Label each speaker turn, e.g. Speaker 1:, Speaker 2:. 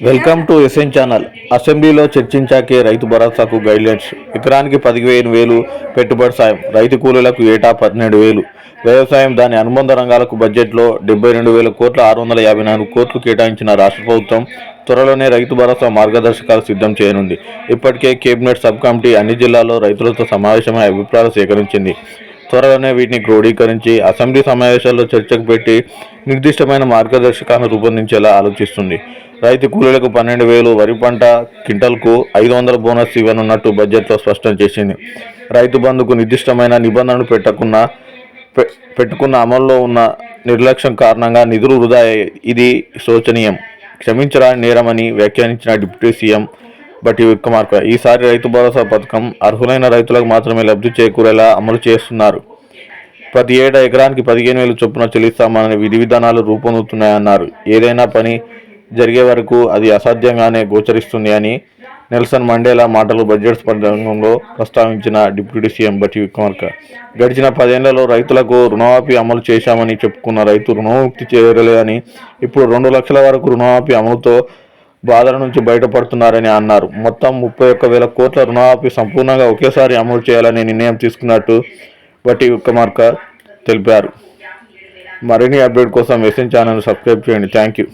Speaker 1: Welcome to SN channel. అసెంబ్లీలో చర్చించాకే రైతు భరోసాకు guidelines. ఎకరానికి 15,000 పెట్టుబడి సాయం, రైతు కూలీలకు ఏటా 12,000. వ్యవసాయం దాని అనుబంధ రంగాలకు బడ్జెట్లో 72,000 కోట్ల 654 కోట్లు కేటాయించిన రాష్ట్ర ప్రభుత్వం త్వరలోనే రైతు భరోసా మార్గదర్శకాలు సిద్ధం చేయనుంది. ఇప్పటికే కేబినెట్ సబ్ కమిటీ అన్ని జిల్లాల్లో రైతులతో సమావేశమై అభిప్రాయాలు సేకరించింది. త్వరలోనే వీటిని క్రోడీకరించి అసెంబ్లీ సమావేశాల్లో చర్చకు పెట్టి నిర్దిష్టమైన మార్గదర్శకాలను రూపొందించేలా ఆలోచిస్తుంది. రైతు కూలీలకు 12,000, వరి పంట క్వింటల్కు 500 బోనస్ ఇవ్వనున్నట్టు బడ్జెట్లో స్పష్టం చేసింది. రైతు బంధుకు నిర్దిష్టమైన నిబంధనలు పెట్టుకున్న అమల్లో ఉన్న నిర్లక్ష్యం కారణంగా నిధులు వృధా. ఇది శోచనీయం, క్షమించరాని నేరమని వ్యాఖ్యానించిన డిప్యూటీ సీఎం బట్టి విక్రమార్క ఈసారి రైతు భరోసా పథకం అర్హులైన రైతులకు మాత్రమే లబ్ధి చేకూరేలా అమలు చేస్తున్నారు. ప్రతి ఏటా ఎకరానికి 15,000 చొప్పున చెల్లిస్తామని విధి విధానాలు రూపొందుతున్నాయన్నారు. ఏదైనా పని జరిగే వరకు అది అసాధ్యంగానే గోచరిస్తుంది అని నెల్సన్ మండేలా మాటలు బడ్జెట్ ప్రసంగంలో ప్రస్తావించిన డిప్యూటీ సీఎం బట్టి విక్రమార్క గడిచిన 10 ఏళ్లలో రైతులకు రుణమాఫీ అమలు చేశామని చెప్పుకున్న రైతు రుణముక్తి చేయలేదని, ఇప్పుడు 2 లక్షల వరకు రుణమాఫీ అమలుతో బాధల నుంచి బయటపడుతున్నారని అన్నారు. మొత్తం 31,000 కోట్ల రుణమాఫీ సంపూర్ణంగా ఒకేసారి అమలు చేయాలని నిర్ణయం తీసుకున్నట్టు బట్టి విక్రమార్క తెలిపారు. మరిన్ని అప్డేట్ కోసం ఎస్ఎన్ ఛానల్ సబ్స్క్రైబ్ చేయండి. Thank you.